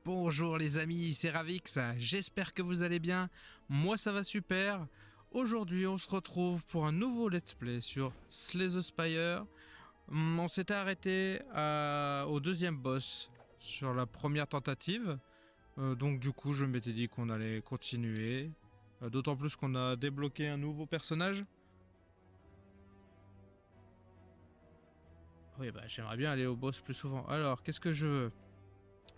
Bonjour les amis, c'est Ravix, j'espère que vous allez bien, moi ça va super. Aujourd'hui on se retrouve pour un nouveau let's play sur Slay the Spire. On s'était arrêté au deuxième boss sur la première tentative. Donc du coup je m'étais dit qu'on allait continuer. D'autant plus qu'on a débloqué un nouveau personnage. Oui bah j'aimerais bien aller au boss plus souvent. Alors qu'est-ce que je veux ?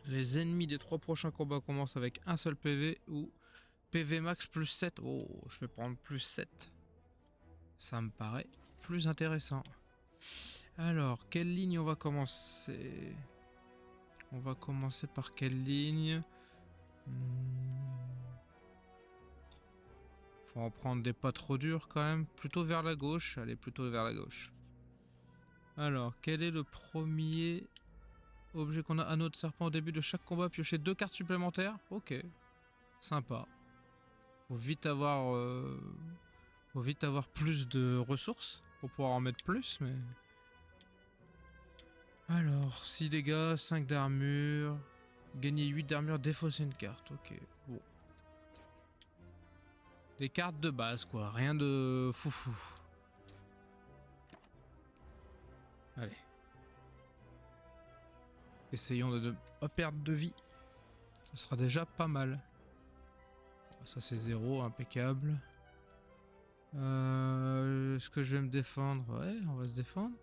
Les ennemis des 3 prochains combats commencent avec un seul PV ou PV max plus 7. Oh, je vais prendre plus 7. Ça me paraît plus intéressant. Alors, quelle ligne on va commencer ? On va commencer par quelle ligne ? Faut en prendre des pas trop durs quand même. Plutôt vers la gauche. Allez, plutôt vers la gauche. Alors, quel est le premier objet qu'on a ? Anneau de serpent au début de chaque combat. Piocher 2 cartes supplémentaires. Ok. Sympa. Faut vite avoir plus de ressources pour pouvoir en mettre plus, mais... Alors, 6 dégâts, 5 d'armure... Gagner 8 d'armure, défausser une carte, ok. Bon. Des cartes de base, quoi. Rien de foufou. Allez. Essayons de ne pas perdre de vie. Ça sera déjà pas mal. Ça, c'est 0, impeccable. Est-ce que je vais me défendre ? Ouais, on va se défendre.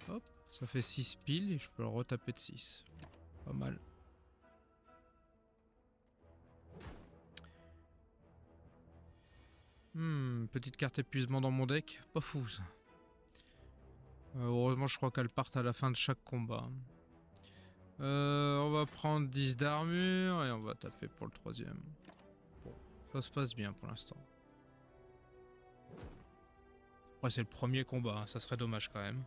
Hop, ça fait 6 piles et je peux le retaper de 6. Pas mal. Petite carte épuisement dans mon deck. Pas fou ça. Heureusement, je crois qu'elle part à la fin de chaque combat. On va prendre 10 d'armure et on va taper pour le 3ème. Bon, ça se passe bien pour l'instant. Après, c'est le premier combat, hein, ça serait dommage quand même.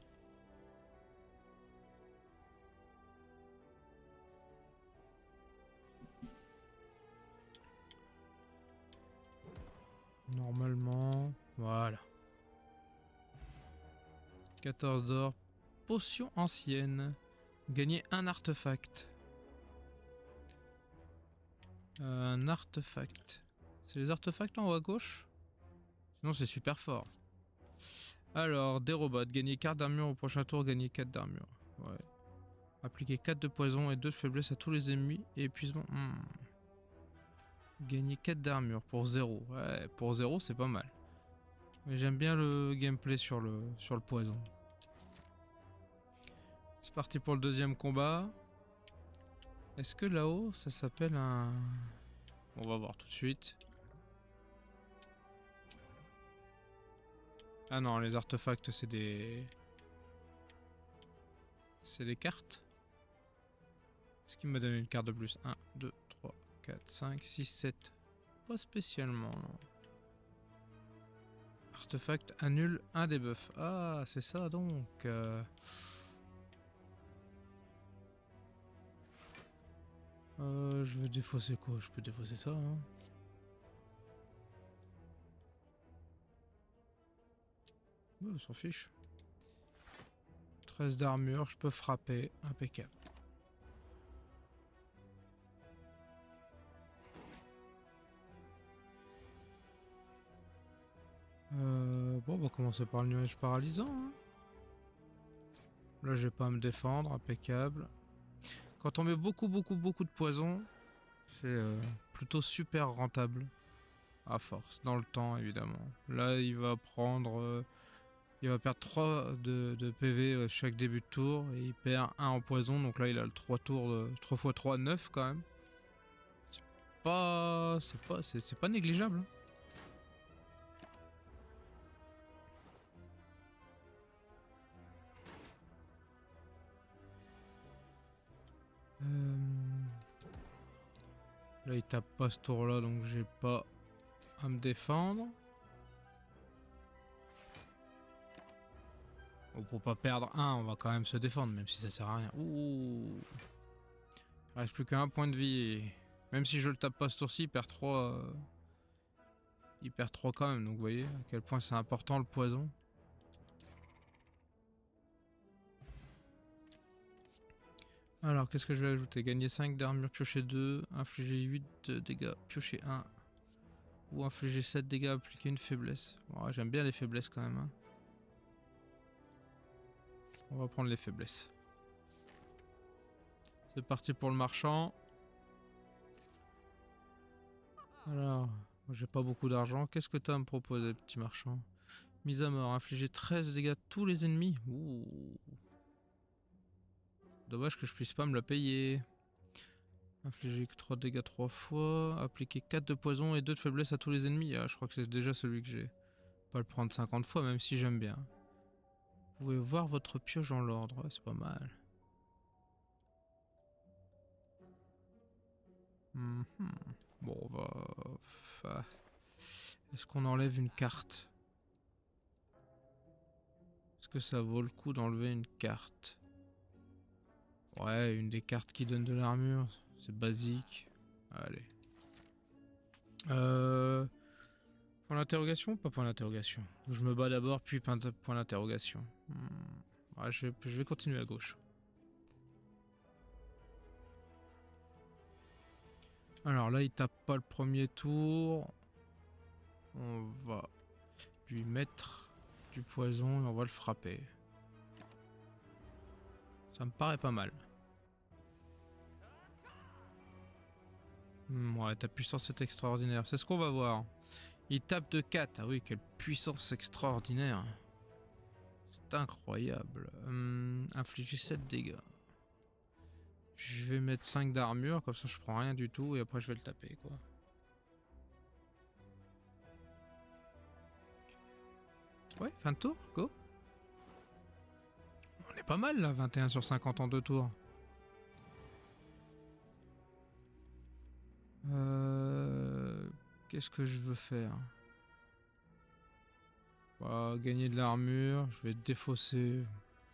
Normalement, voilà. 14 d'or. Potion ancienne. Gagner un artefact. Un artefact. C'est les artefacts en haut à gauche ? Sinon c'est super fort. Alors, des robots. Gagner 4 d'armure au prochain tour, gagner 4 d'armure. Ouais. Appliquer 4 de poison et 2 de faiblesse à tous les ennemis. Et épuisement. Gagner 4 d'armure pour 0. Ouais, pour 0 c'est pas mal. Mais j'aime bien le gameplay sur le poison. C'est parti pour le deuxième combat. Est-ce que là-haut ça s'appelle un... On va voir tout de suite. Ah non, les artefacts c'est des... C'est des cartes. Est-ce qu'il m'a donné une carte de plus ? 1, 2, 3, 4, 5, 6, 7. Pas spécialement, non. Artefact annule un debuff. Ah, c'est ça donc. Je veux défausser quoi ? Je peux défausser ça, hein. Ouais, on s'en fiche. 13 d'armure, je peux frapper. Impeccable. Bon, on va commencer par le nuage paralysant. Hein. Là, j'ai pas à me défendre. Impeccable. Quand on met beaucoup de poison, c'est plutôt super rentable. À force, dans le temps, évidemment. Là, il va prendre... il va perdre 3 de PV chaque début de tour. Et il perd 1 en poison. Donc là, il a le 3 tours de 3 x 3, 9 quand même. C'est pas négligeable. Hein. Là, il tape pas ce tour-là, donc j'ai pas à me défendre. Bon, pour pas perdre 1, on va quand même se défendre, même si ça sert à rien. Ouh. Il reste plus qu'un point de vie. Même si je le tape pas ce tour-ci, il perd 3. Il perd 3 quand même, donc vous voyez à quel point c'est important le poison. Alors, qu'est-ce que je vais ajouter? Gagner 5 d'armure, piocher 2, infliger 8 de dégâts, piocher 1. Ou infliger 7 dégâts, appliquer une faiblesse. Ouais, j'aime bien les faiblesses quand même. Hein. On va prendre les faiblesses. C'est parti pour le marchand. Alors, j'ai pas beaucoup d'argent. Qu'est-ce que tu as à me proposer, petit marchand? Mise à mort, infliger 13 de dégâts à tous les ennemis. Ouh. Dommage que je puisse pas me la payer. Infliger 3 dégâts 3 fois. Appliquer 4 de poison et 2 de faiblesse à tous les ennemis. Ah, je crois que c'est déjà celui que j'ai. Pas le prendre 50 fois, même si j'aime bien. Vous pouvez voir votre pioche en l'ordre. Ouais, c'est pas mal. Bon, on va... Enfin... Est-ce qu'on enlève une carte? Est-ce que ça vaut le coup d'enlever une carte? Ouais, une des cartes qui donne de l'armure. C'est basique. Allez. Point d'interrogation ou pas point d'interrogation? Je me bats d'abord, puis point d'interrogation. Ouais, je vais continuer à gauche. Alors là, il tape pas le premier tour. On va lui mettre du poison et on va le frapper. Ça me paraît pas mal. Ouais, ta puissance est extraordinaire. C'est ce qu'on va voir. Il tape de 4. Ah oui, quelle puissance extraordinaire. C'est incroyable. Infliger 7 dégâts. Je vais mettre 5 d'armure, comme ça je prends rien du tout et après je vais le taper quoi. Ouais, fin de tour, go. On est pas mal là, 21 sur 50 en 2 tours. Qu'est-ce que je veux faire? Bah, gagner de l'armure, je vais défausser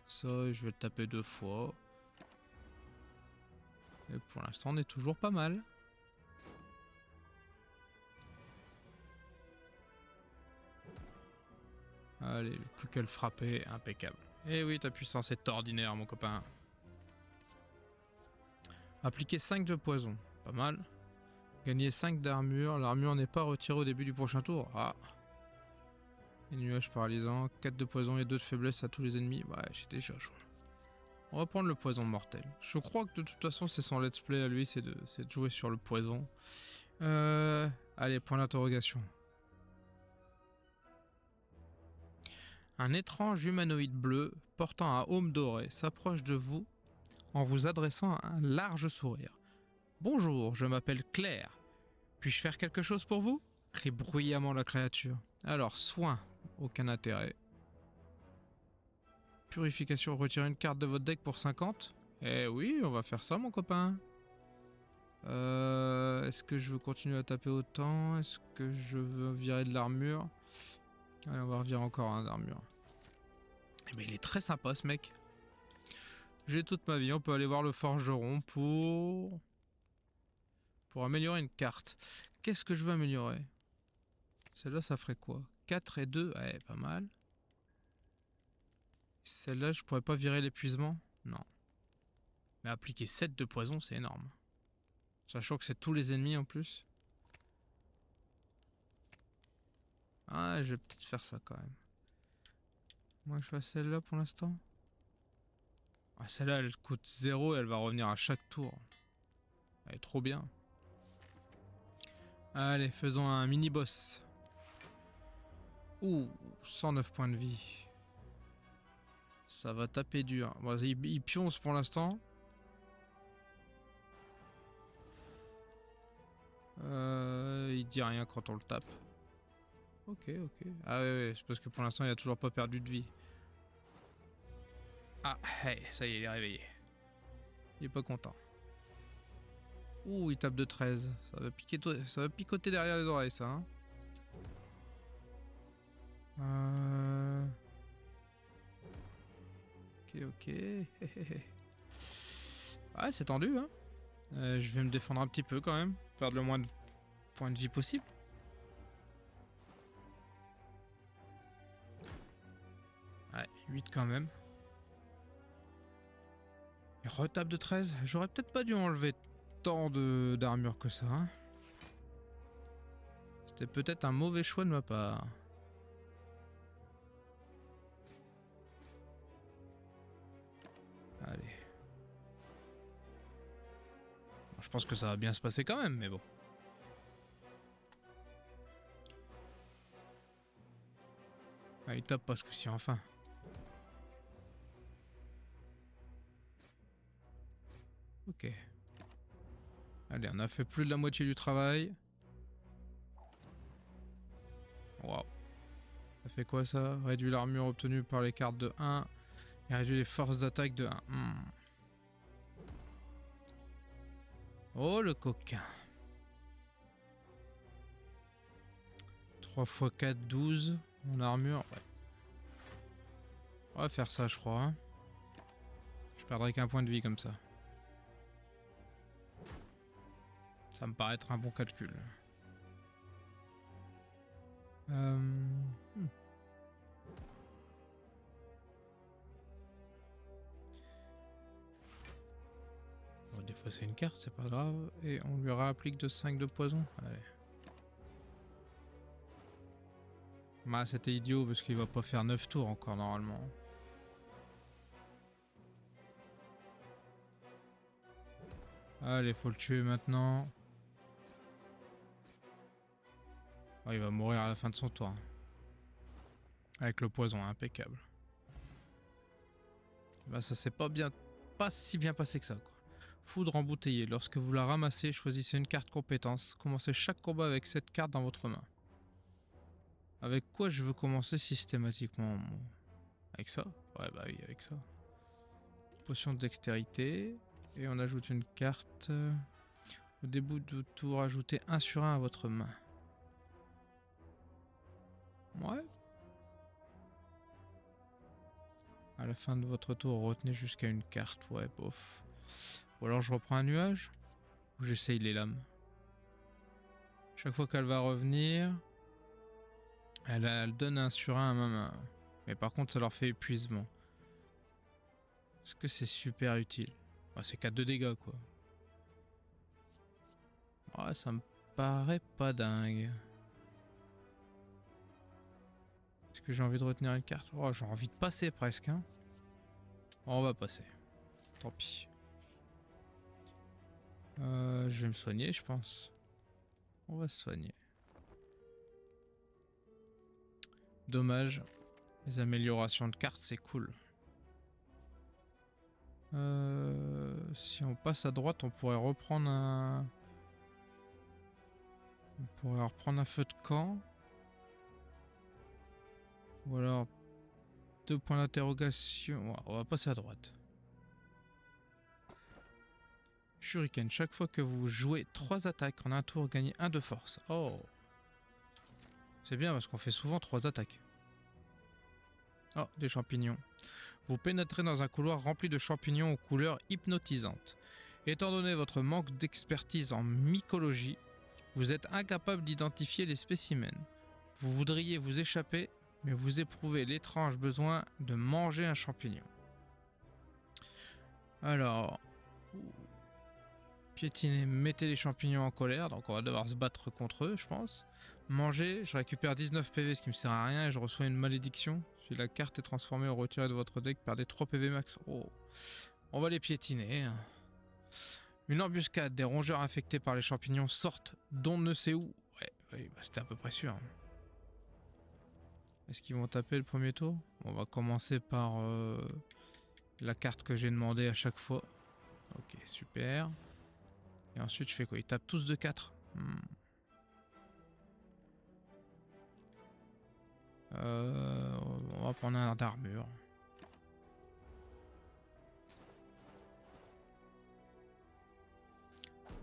ça et je vais le taper 2 fois. Et pour l'instant on est toujours pas mal. Allez, plus qu'à le frapper, impeccable. Et oui, ta puissance est ordinaire mon copain. Appliquer 5 de poison, pas mal. Gagner 5 d'armure, l'armure n'est pas retirée au début du prochain tour. Ah. Les nuages paralysants, 4 de poison et 2 de faiblesse à tous les ennemis. Ouais, j'ai déjà joué. On va prendre le poison mortel. Je crois que de toute façon c'est son let's play à lui, c'est de jouer sur le poison. Allez, point d'interrogation. Un étrange humanoïde bleu portant un aume doré s'approche de vous en vous adressant un large sourire. Bonjour, je m'appelle Claire. Puis-je faire quelque chose pour vous? Crie bruyamment la créature. Alors, soin, aucun intérêt. Purification, retirez une carte de votre deck pour 50. Eh oui, on va faire ça mon copain. Est-ce que je veux continuer à taper autant? Est-ce que je veux virer de l'armure? Allez, on va revirer encore un d'armure. Eh ben, il est très sympa ce mec. J'ai toute ma vie, on peut aller voir le forgeron pour améliorer une carte. Qu'est-ce que je veux améliorer? Celle-là, ça ferait quoi? 4 et 2, ouais, pas mal. Celle-là, je pourrais pas virer l'épuisement? Non. Mais appliquer 7 de poison, c'est énorme. Sachant que c'est tous les ennemis en plus. Ah, je vais peut-être faire ça quand même. Moi, je fais celle-là pour l'instant. Ah, celle-là, elle coûte 0 et elle va revenir à chaque tour. Elle est trop bien. Allez, faisons un mini-boss. Ouh, 109 points de vie. Ça va taper dur. Bon, il pionce pour l'instant. Il dit rien quand on le tape. Ok, ok. Ah ouais, c'est parce que pour l'instant il a toujours pas perdu de vie. Ah, hey, ça y est, il est réveillé. Il est pas content. Ouh, il tape de 13. Ça va picoter derrière les oreilles, ça. Hein. Ok, ok. Ouais, c'est tendu, hein. Je vais me défendre un petit peu quand même. Perdre le moins de points de vie possible. Ouais, 8 quand même. Et retape de 13. J'aurais peut-être pas dû enlever tant d'armure que ça. Hein. C'était peut-être un mauvais choix de ma part. Allez. Bon, je pense que ça va bien se passer quand même, mais bon. Ah, il tape pas ce coup-ci, enfin. Ok. Allez, on a fait plus de la moitié du travail. Waouh. Ça fait quoi ça? Réduit l'armure obtenue par les cartes de 1 et réduit les forces d'attaque de 1. Oh le coquin. 3 x 4, 12 en armure. Ouais. On va faire ça je crois. Hein. Je perdrai qu'un point de vie comme ça. Ça me paraît être un bon calcul. On va défausser une carte, c'est pas grave. Et on lui réapplique de 5 de poison. Allez. Bah c'était idiot parce qu'il va pas faire 9 tours encore normalement. Allez, faut le tuer maintenant. Oh, il va mourir à la fin de son tour. Avec le poison, impeccable. Bah ça s'est pas si bien passé que ça quoi. Foudre embouteillée. Lorsque vous la ramassez, choisissez une carte compétence. Commencez chaque combat avec cette carte dans votre main. Avec quoi je veux commencer systématiquement? Avec ça? Ouais bah oui, avec ça. Potion de dextérité. Et on ajoute une carte. Au début de tour, ajoutez 1 sur 1 à votre main. Ouais. À la fin de votre tour, retenez jusqu'à une carte. Ouais, bof. Ou alors je reprends un nuage. Ou j'essaye les lames. Chaque fois qu'elle va revenir, elle donne 1 sur 1 à ma main. Mais par contre, ça leur fait épuisement. Est-ce que c'est super utile? Bah, c'est 4 de dégâts, quoi. Ouais, ça me paraît pas dingue. Est-ce que j'ai envie de retenir une carte? Oh, j'ai envie de passer presque. Hein. Bon, on va passer. Tant pis. Je vais me soigner, je pense. On va se soigner. Dommage. Les améliorations de cartes, c'est cool. Si on passe à droite, on pourrait reprendre un... On pourrait reprendre un feu de camp. Ou alors... 2 points d'interrogation. On va passer à droite. Shuriken. Chaque fois que vous jouez 3 attaques en un tour, gagnez 1 de force. Oh. C'est bien parce qu'on fait souvent 3 attaques. Oh, des champignons. Vous pénétrez dans un couloir rempli de champignons aux couleurs hypnotisantes. Étant donné votre manque d'expertise en mycologie, vous êtes incapable d'identifier les spécimens. Vous voudriez vous échapper, mais vous éprouvez l'étrange besoin de manger un champignon. Alors, piétiner, mettez les champignons en colère, donc on va devoir se battre contre eux, je pense. Manger, je récupère 19 PV, ce qui me sert à rien, et je reçois une malédiction. Si la carte est transformée ou retirée de votre deck, perdez 3 PV max. Oh. On va les piétiner. Une embuscade, des rongeurs infectés par les champignons sortent d'on ne sait où. Ouais, bah c'était à peu près sûr. Est-ce qu'ils vont taper le premier tour? On va commencer par la carte que j'ai demandé à chaque fois. Ok, super. Et ensuite, je fais quoi? Ils tapent tous de 4. On va prendre un d'armure.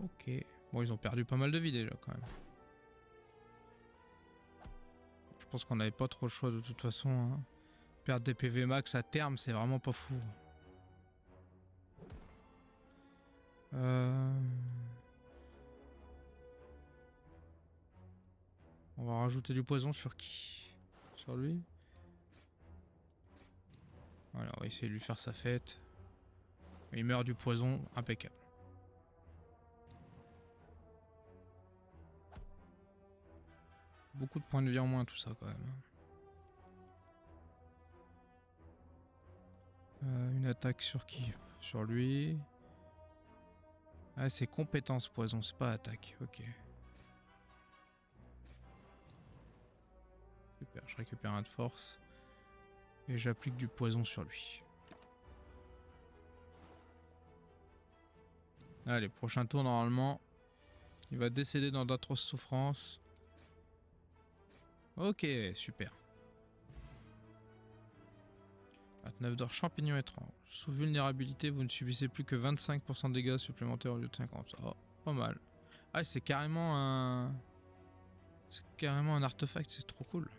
Ok. Bon, ils ont perdu pas mal de vie déjà quand même. Je pense qu'on n'avait pas trop le choix de toute façon. Hein. Perdre des PV max à terme, c'est vraiment pas fou. On va rajouter du poison sur qui? Sur lui? Voilà, on va essayer de lui faire sa fête. Il meurt du poison, impeccable. Beaucoup de points de vie en moins tout ça quand même. Une attaque sur qui? Sur lui. Ah, c'est compétence poison, c'est pas attaque. Ok. Super, je récupère un de force. Et j'applique du poison sur lui. Allez, prochain tour normalement. Il va décéder dans d'atroces souffrances. Ok, super. 29 d'or, champignon étrange. Sous vulnérabilité, vous ne subissez plus que 25% de dégâts supplémentaires au lieu de 50. Oh, pas mal. Ah, c'est carrément un... C'est carrément un artefact, c'est trop cool.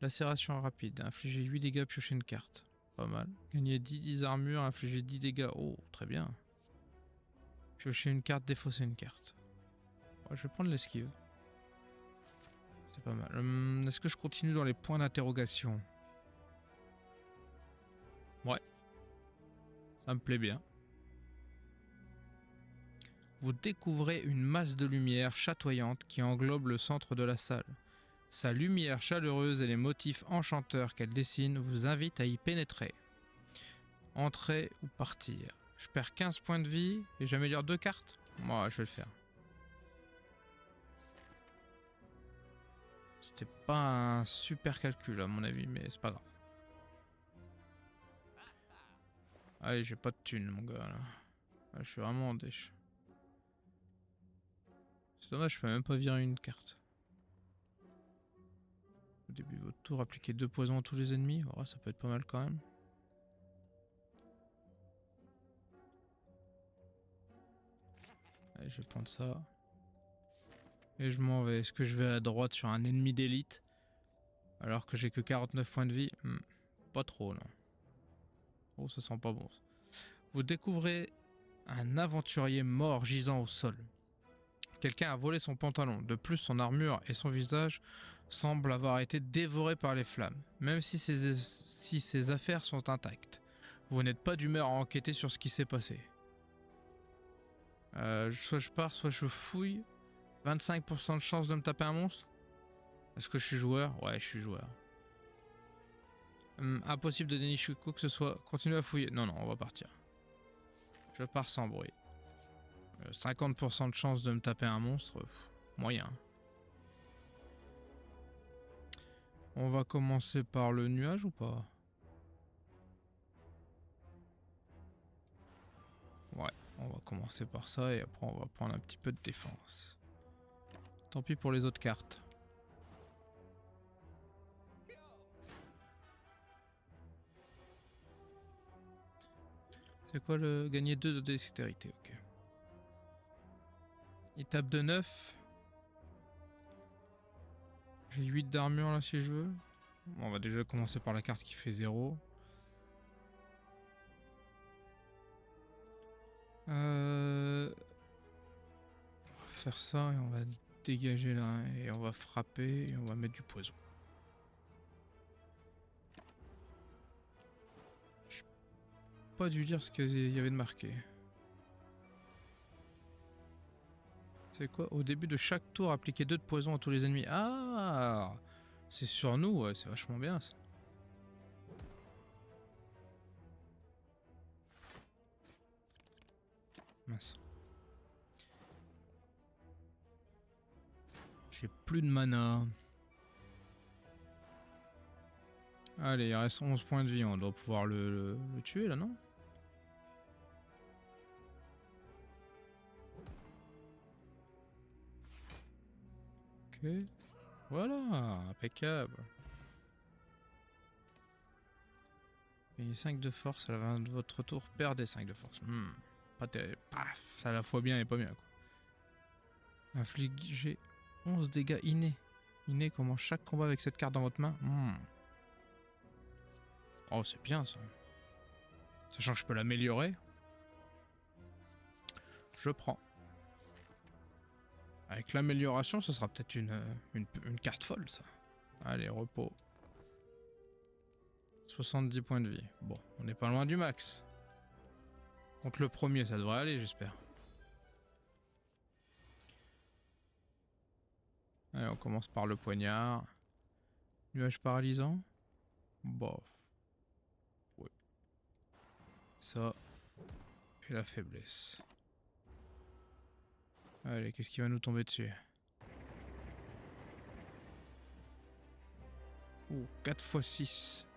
Lacération rapide. Infliger 8 dégâts, piocher une carte. Pas mal. Gagner 10 armures, infliger 10 dégâts. Oh, très bien. Piocher une carte, défausser une carte. Ouais, je vais prendre l'esquive. C'est pas mal. Est-ce que je continue dans les points d'interrogation? Ouais. Ça me plaît bien. Vous découvrez une masse de lumière chatoyante qui englobe le centre de la salle. Sa lumière chaleureuse et les motifs enchanteurs qu'elle dessine vous invitent à y pénétrer. Entrer ou partir. Je perds 15 points de vie et j'améliore 2 cartes. Moi, je vais le faire. C'était pas un super calcul à mon avis, mais c'est pas grave. Allez, j'ai pas de thunes, mon gars, là. Je suis vraiment en déche. C'est dommage, je peux même pas virer une carte. Au début de votre tour, appliquez 2 poisons à tous les ennemis. Oh, ça peut être pas mal quand même. Allez, je vais prendre ça. Et je m'en vais. Est-ce que je vais à droite sur un ennemi d'élite alors que j'ai que 49 points de vie? Pas trop, non. Oh, ça sent pas bon. Vous découvrez un aventurier mort gisant au sol. Quelqu'un a volé son pantalon. De plus, son armure et son visage semblent avoir été dévorés par les flammes, même si ses affaires sont intactes. Vous n'êtes pas d'humeur à enquêter sur ce qui s'est passé. Soit je pars, soit je fouille. 25% de chance de me taper un monstre. Est-ce que je suis joueur? Ouais, je suis joueur. Impossible de dénicher quoi que ce soit. Continuez à fouiller. Non, non, on va partir. Je pars sans bruit. 50% de chance de me taper un monstre. Moyen. On va commencer par le nuage ou pas? Ouais, on va commencer par ça et après on va prendre un petit peu de défense. Tant pis pour les autres cartes. C'est quoi le gagner 2 de dextérité? Ok. Il tape de 9. J'ai 8 d'armure là si je veux. Bon, on va déjà commencer par la carte qui fait 0. On va faire ça et on va dégager là et on va frapper et on va mettre du poison. J'ai pas dû lire ce qu'il y avait de marqué. C'est quoi? Au début de chaque tour, appliquer 2 de poison à tous les ennemis. Ah! C'est sur nous, ouais, c'est vachement bien ça. Mince. J'ai plus de mana. Allez, il reste 11 points de vie, on doit pouvoir le tuer là, non? Ok. Voilà, impeccable. Gagnez 5 de force à la fin de votre tour, perdez 5 de force. Pas terrible. Paf, c'est à la fois bien et pas bien quoi. Infliger 11 dégâts innés. Innés comment chaque combat avec cette carte dans votre main. Oh, c'est bien ça. Sachant que je peux l'améliorer. Je prends. Avec l'amélioration, ce sera peut-être une carte folle ça. Allez, repos. 70 points de vie. Bon, on n'est pas loin du max. Contre le premier, ça devrait aller, j'espère. Allez, on commence par le poignard. Nuage paralysant. Bof. Oui. Ça. Et la faiblesse. Allez, qu'est-ce qui va nous tomber dessus? Ouh, 4 x 6.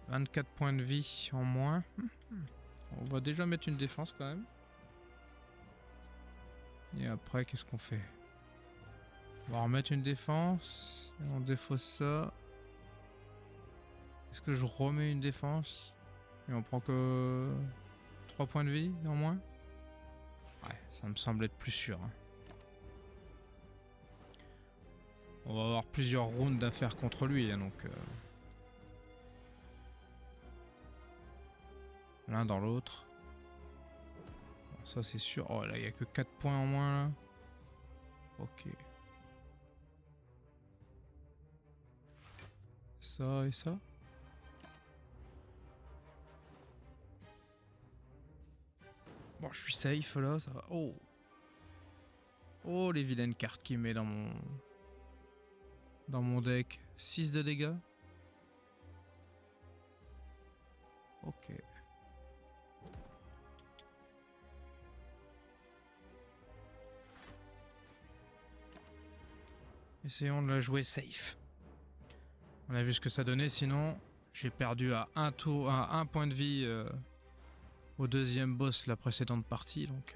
24 points de vie en moins. On va déjà mettre une défense quand même. Et après, qu'est-ce qu'on fait? On va remettre une défense. Et on défausse ça. Est-ce que je remets une défense? Et on prend que 3 points de vie en moins? Ouais, ça me semble être plus sûr. Hein. On va avoir plusieurs rounds d'affaires contre lui, hein, donc... L'un dans l'autre. Bon, ça c'est sûr. Oh là, il n'y a que 4 points en moins là. Ok. Ça et ça. Bon, je suis safe là, ça va. Oh. Oh, les vilaines cartes qu'il met dans mon deck. 6 de dégâts. Ok. Essayons de la jouer safe. On a vu ce que ça donnait, sinon j'ai perdu à un tour, à un point de vie au deuxième boss la précédente partie, donc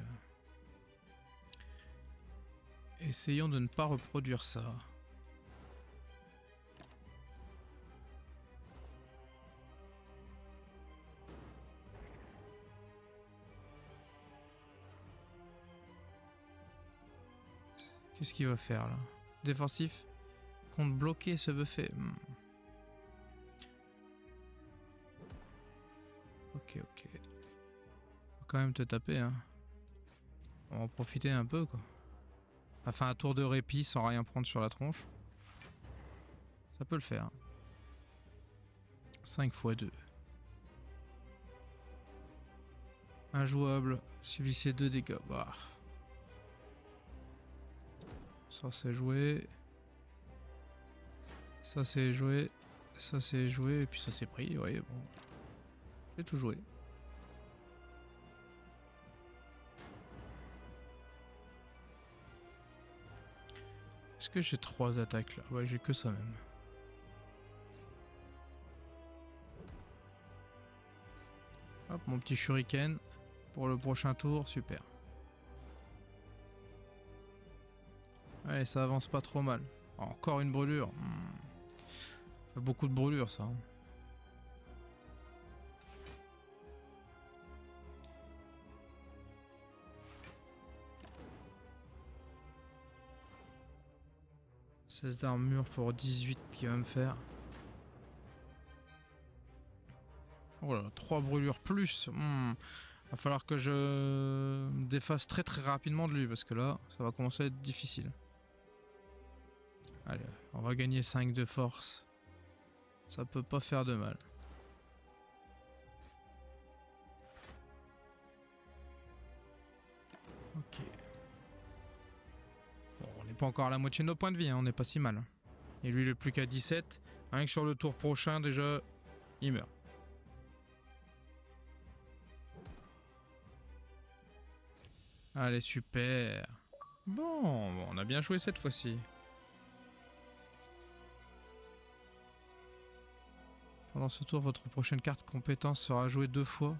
essayons de ne pas reproduire ça. Qu'est-ce qu'il va faire là? Défensif? Compte bloquer ce buffet. Ok, ok. Faut quand même te taper, hein. On va en profiter un peu, quoi. Enfin, un tour de répit sans rien prendre sur la tronche. Ça peut le faire. 5 x 2. Injouable. Subissez 2 dégâts. Bah. Ça c'est joué. Ça c'est joué. Ça c'est joué. Et puis ça c'est pris. Oui, bon. J'ai tout joué. Est-ce que j'ai 3 attaques là? Ouais, j'ai que ça même. Hop, mon petit shuriken. Pour le prochain tour, super. Allez, ça avance pas trop mal. Oh, encore une brûlure. Ça fait beaucoup de brûlures, ça. 16 d'armure pour 18 qui va me faire. Oh là, 3 brûlures plus. Va falloir que je me défasse très très rapidement de lui parce que là, ça va commencer à être difficile. Allez, on va gagner 5 de force. Ça peut pas faire de mal. Ok. Bon, on n'est pas encore à la moitié de nos points de vie, hein, on n'est pas si mal. Et lui, il est plus qu'à 17. Rien que sur le tour prochain, déjà, il meurt. Allez, super. Bon, on a bien joué cette fois-ci. Pendant ce tour, votre prochaine carte compétence sera jouée 2 fois.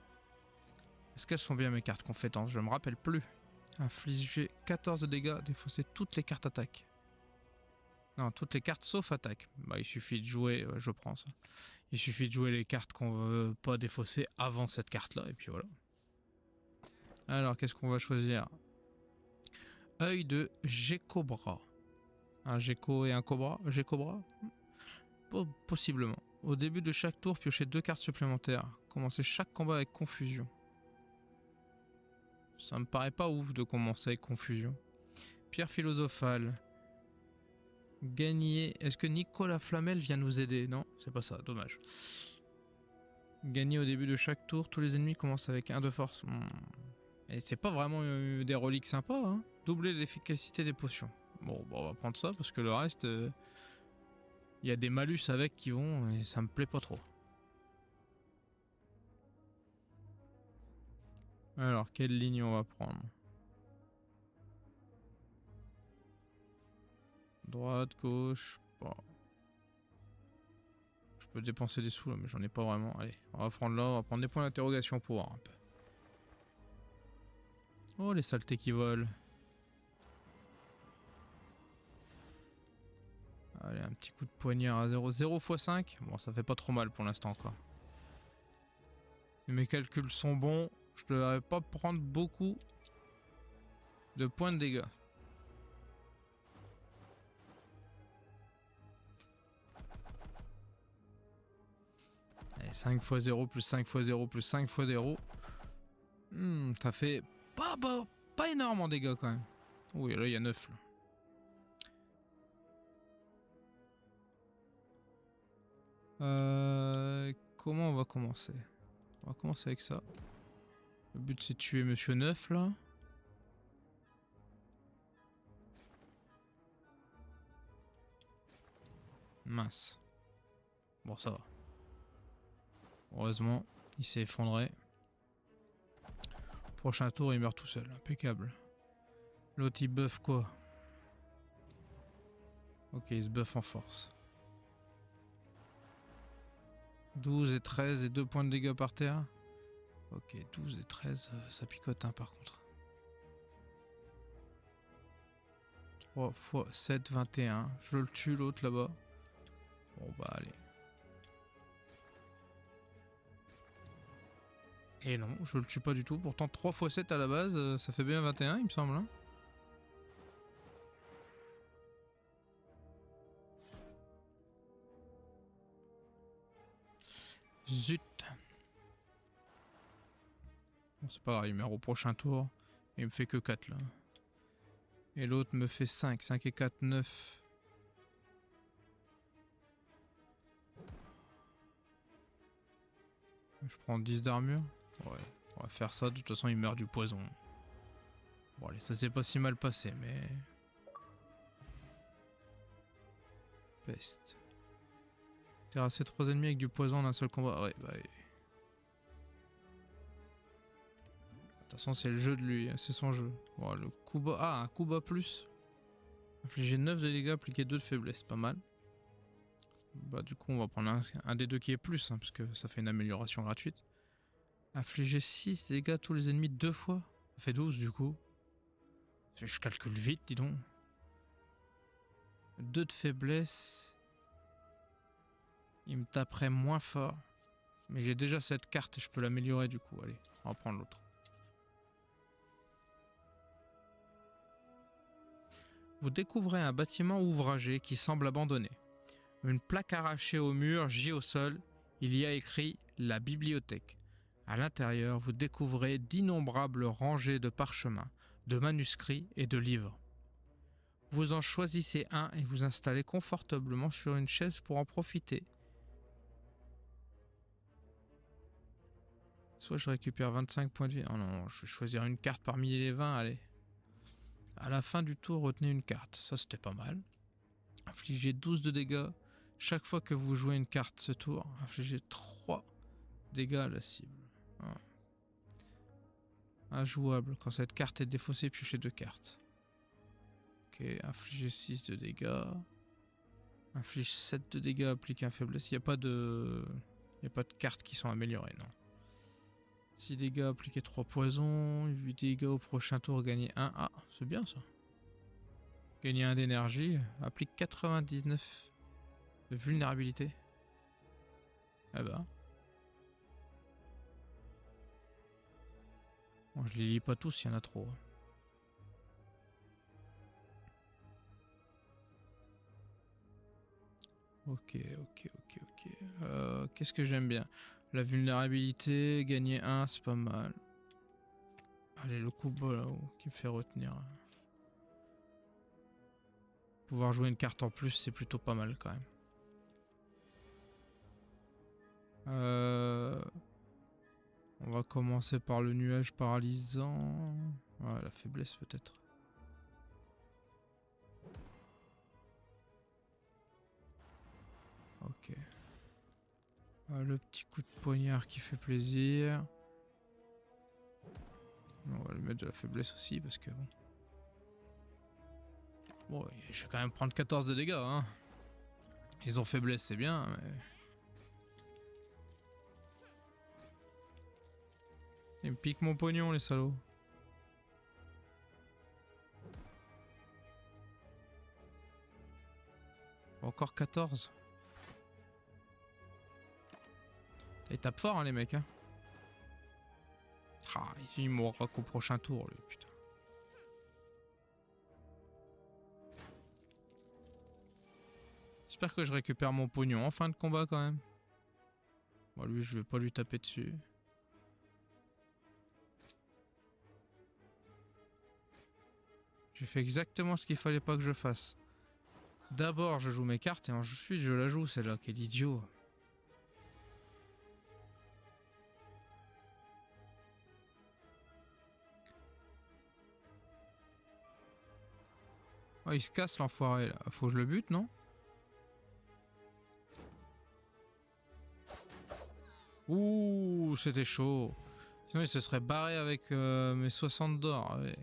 Est-ce qu'elles sont bien mes cartes compétences? Je me rappelle plus. Infliger 14 de dégâts, défausser toutes les cartes attaque. Non, toutes les cartes sauf attaque. Bah, il suffit de jouer, je prends ça. Il suffit de jouer les cartes qu'on veut pas défausser avant cette carte-là, et puis voilà. Alors, qu'est-ce qu'on va choisir? Œil de Gekobra. Un Gecko et un Cobra? Gekobra? Possiblement. Au début de chaque tour, piochez 2 cartes supplémentaires. Commencez chaque combat avec confusion. Ça me paraît pas ouf de commencer avec confusion. Pierre philosophale. Gagner. Est-ce que Nicolas Flamel vient nous aider? Non, c'est pas ça, dommage. Gagner au début de chaque tour, tous les ennemis commencent avec 1 de force. Et c'est pas vraiment des reliques sympas, hein. Doubler l'efficacité des potions. Bon, on va prendre ça parce que le reste, y a des malus avec qui vont et ça me plaît pas trop. Alors, quelle ligne on va prendre? Droite, gauche. Bon. Je peux dépenser des sous là, mais j'en ai pas vraiment. Allez, on va prendre là, on va prendre des points d'interrogation pour voir un peu. Oh, les saletés qui volent. Allez, un petit coup de poignard à 0. 0 x 5. Bon, ça fait pas trop mal pour l'instant, quoi. Si mes calculs sont bons, je devrais pas prendre beaucoup de points de dégâts. Allez, 5 x 0 plus 5 x 0 plus 5 x 0. Ça fait pas énorme en dégâts quand même. Oui, là il y a 9 là. Comment on va commencer? On va commencer avec ça. Le but c'est de tuer Monsieur 9 là. Mince. Bon, ça va. Heureusement, il s'est effondré. Prochain tour, il meurt tout seul. Impeccable. L'autre, il buff quoi? Ok, il se buff en force. 12 et 13 et 2 points de dégâts par terre. Ok, 12 et 13, ça picote hein, par contre. 3 x 7, 21. Je le tue l'autre là-bas. Bon bah allez. Et non, je le tue pas du tout. Pourtant 3 x 7 à la base, ça fait bien 21 il me semble. Hein. Zut. Bon c'est pas grave, il meurt au prochain tour. Il me fait que 4 là. Et l'autre me fait 5. 5 et 4, 9. Je prends 10 d'armure. Ouais, on va faire ça. De toute façon, il meurt du poison. Bon, allez, ça s'est pas si mal passé, mais... Peste. Terrasser 3 ennemis avec du poison en un seul combat. Ouais, bah oui. De toute façon, c'est le jeu de lui. C'est son jeu. Bon, le coup bas... Ah, un coup bas plus. Infliger 9 de dégâts, appliquer 2 de faiblesse. Pas mal. Bah du coup, on va prendre un des deux qui est plus, hein, parce que ça fait une amélioration gratuite. Infliger 6 dégâts à tous les ennemis 2 fois. Ça fait 12 du coup. Je calcule vite, dis donc. 2 de faiblesse. Il me taperait moins fort. Mais j'ai déjà cette carte et je peux l'améliorer du coup. Allez, on va prendre l'autre. Vous découvrez un bâtiment ouvragé qui semble abandonné. Une plaque arrachée au mur gît au sol. Il y a écrit « La bibliothèque ». À l'intérieur, vous découvrez d'innombrables rangées de parchemins, de manuscrits et de livres. Vous en choisissez un et vous installez confortablement sur une chaise pour en profiter. Soit je récupère 25 points de vie. Oh non, je vais choisir une carte parmi les 20, allez. À la fin du tour, retenez une carte. Ça, c'était pas mal. Infligez 12 de dégâts. Chaque fois que vous jouez une carte ce tour, infligez 3 dégâts à la cible. Injouable. Quand cette carte est défaussée, piochez 2 cartes. Ok, infligez 6 de dégâts. Inflige 7 de dégâts, applique un faiblesse. Il n'y a pas de cartes qui sont améliorées, non. 6 dégâts, appliquez 3 poisons. 8 dégâts au prochain tour, gagnez 1. Ah, c'est bien ça. Gagnez 1 d'énergie. Applique 99 de vulnérabilité. Ah bah. Bon, je les lis pas tous, il y en a trop. Ok. Qu'est-ce que j'aime bien? La vulnérabilité, gagner 1, c'est pas mal. Allez, le coup bas là-haut qui me fait retenir. Pouvoir jouer une carte en plus, c'est plutôt pas mal quand même. On va commencer par le nuage paralysant. Ouais, la faiblesse peut-être. Ok. Le petit coup de poignard qui fait plaisir. On va lui mettre de la faiblesse aussi parce que bon. Bon, je vais quand même prendre 14 de dégâts, hein. Ils ont faiblesse, c'est bien, mais... Ils me piquent mon pognon, les salauds. Encore 14. Ils tapent fort, hein, les mecs, hein. Ah, il mourra qu'au prochain tour, lui, putain. J'espère que je récupère mon pognon en fin de combat, quand même. Bon, lui, je vais pas lui taper dessus. J'ai fait exactement ce qu'il fallait pas que je fasse. D'abord, je joue mes cartes et ensuite, je la joue, celle-là. Quel idiot. Oh, il se casse, l'enfoiré, là. Faut que je le bute, non? Ouh, c'était chaud. Sinon, il se serait barré avec mes 60 d'or. Ouais.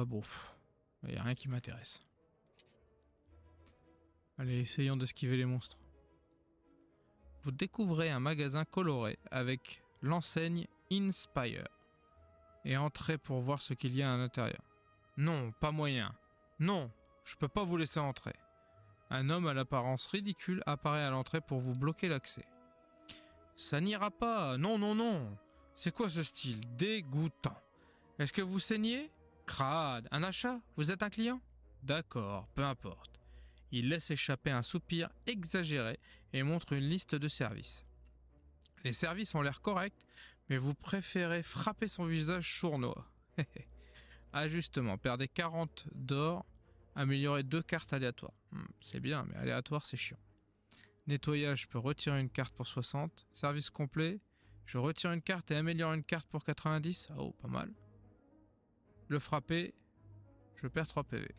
Bon. Il n'y a rien qui m'intéresse. Allez, essayons d'esquiver les monstres. Vous découvrez un magasin coloré avec l'enseigne Inspire. Et entrez pour voir ce qu'il y a à l'intérieur. Non, pas moyen. Non, je peux pas vous laisser entrer. Un homme à l'apparence ridicule apparaît à l'entrée pour vous bloquer l'accès. Ça n'ira pas, non, non, non. C'est quoi ce style dégoûtant? Est-ce que vous saignez? Crade, un achat? Vous êtes un client? D'accord, peu importe. Il laisse échapper un soupir exagéré et montre une liste de services. Les services ont l'air corrects, mais vous préférez frapper son visage sournois. Ajustement, perdez 40 d'or, améliorez 2 cartes aléatoires. C'est bien, mais aléatoire c'est chiant. Nettoyage, je peux retirer une carte pour 60. Service complet, je retire une carte et améliore une carte pour 90. Oh, pas mal. Le frapper, je perds 3 PV.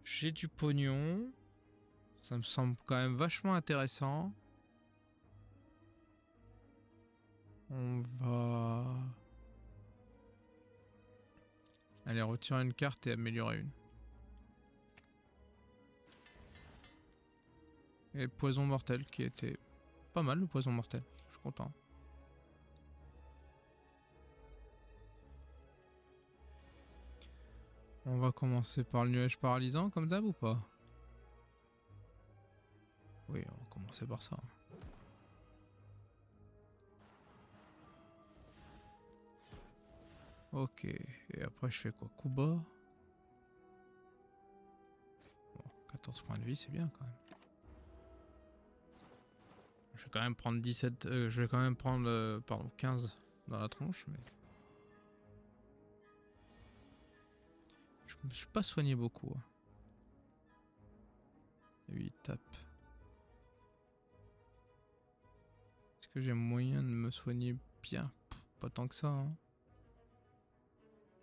J'ai du pognon. Ça me semble quand même vachement intéressant. On va... aller retirer une carte et améliorer une. Et poison mortel qui était pas mal, le poison mortel. Je suis content. On va commencer par le nuage paralysant comme d'hab ou pas? Oui, on va commencer par ça. Ok, et après je fais quoi? Coup bas. Bon, 14 points de vie, c'est bien quand même. Je vais quand même prendre 17... je vais quand même prendre pardon, 15 dans la tronche, mais... Je me suis pas soigné beaucoup. 8 tapes. Est-ce que j'ai moyen de me soigner bien? Pas tant que ça, hein.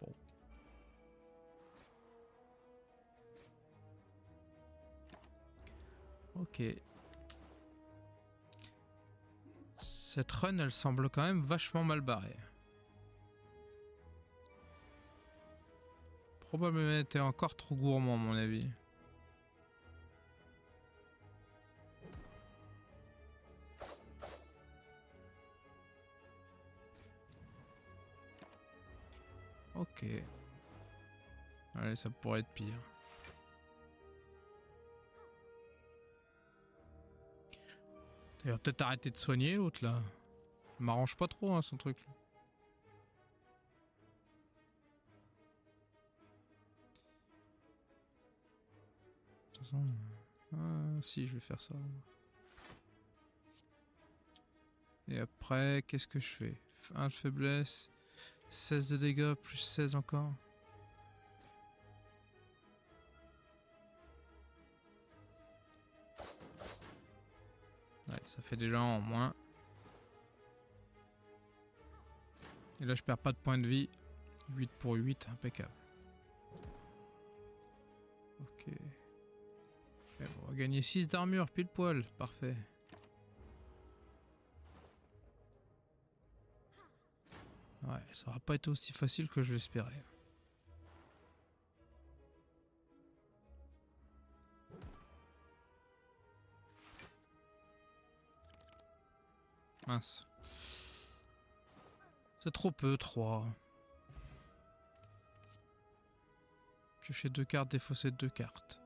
Bon. Ok. Cette run, elle semble quand même vachement mal barrée. Probablement été encore trop gourmand, à mon avis. Ok. Allez, ça pourrait être pire. Il va peut-être arrêter de soigner l'autre là. Il m'arrange pas trop hein, son truc. De toute façon... si, je vais faire ça. Et après, qu'est-ce que je fais? 1 de faiblesse, 16 de dégâts, plus 16 encore. ça fait déjà en moins. Et là je perds pas de points de vie. 8 pour 8, impeccable. Ok. Et on va gagner 6 d'armure, pile poil, parfait. Ouais, ça aura pas été aussi facile que je l'espérais. Mince. C'est trop peu, 3. Piocher 2 cartes, défausser 2 cartes.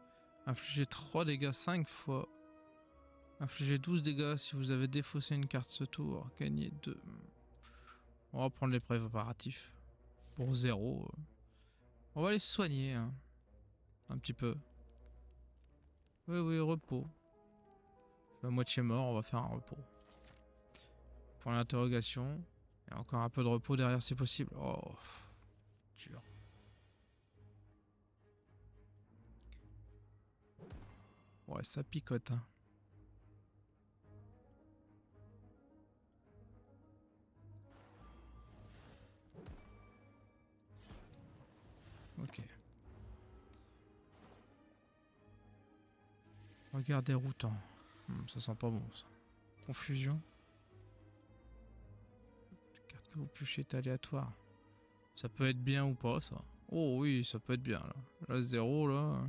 Infliger 3 dégâts 5 fois. Infliger 12 dégâts si vous avez défaussé une carte ce tour. Gagner 2. On va prendre les préparatifs. Pour 0. On va aller se soigner. Hein. Un petit peu. Oui, oui, repos. Je suis à moitié mort, on va faire un repos. Pour l'interrogation. Il y a encore un peu de repos derrière si possible. Oh, dur. Ouais, ça picote. Hein. Ok. Regardez routant. Ça sent pas bon ça. Confusion. La carte que vous piochez est aléatoire. Ça peut être bien ou pas ça. Oh oui, ça peut être bien là. Là 0 là.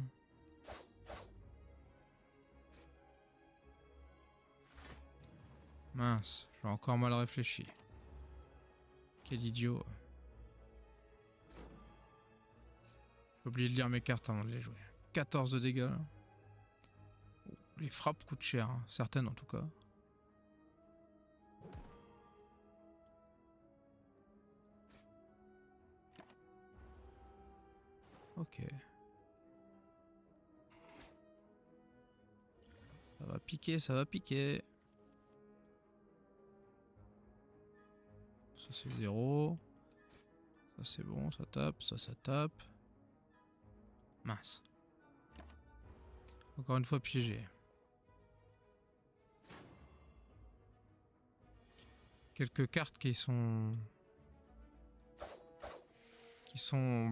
Mince, j'ai encore mal réfléchi. Quel idiot. J'ai oublié de lire mes cartes avant de les jouer. 14 de dégâts là. Les frappes coûtent cher, hein. Certaines en tout cas. Ok. Ça va piquer, ça va piquer. Ça c'est 0. Ça c'est bon, ça tape, ça tape. Mince. Encore une fois piégé. Quelques cartes qui sont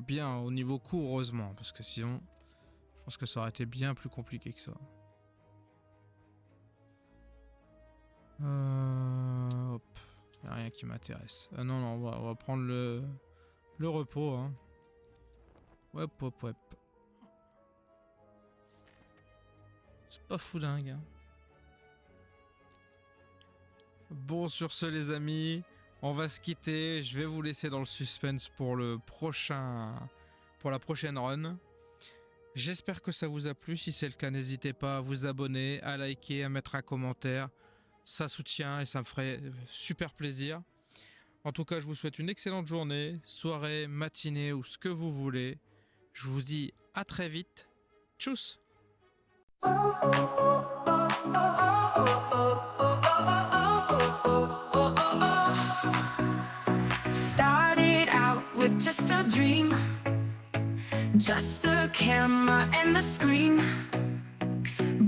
bien au niveau coup, heureusement, parce que sinon je pense que ça aurait été bien plus compliqué que ça. Hop, y a rien qui m'intéresse. Ah non, non, on va prendre le repos. Hein. Hop, hop, hop. C'est pas fou dingue. Hein. Bon, sur ce, les amis, on va se quitter. Je vais vous laisser dans le suspense pour la prochaine run. J'espère que ça vous a plu. Si c'est le cas, n'hésitez pas à vous abonner, à liker, à mettre un commentaire. Ça soutient et ça me ferait super plaisir. En tout cas, je vous souhaite une excellente journée, soirée, matinée ou ce que vous voulez. Je vous dis à très vite. Tchuss! Started out with just a dream, just a camera and the screen.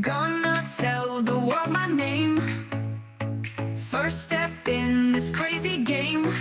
Gonna tell the world my name. First step in this crazy game.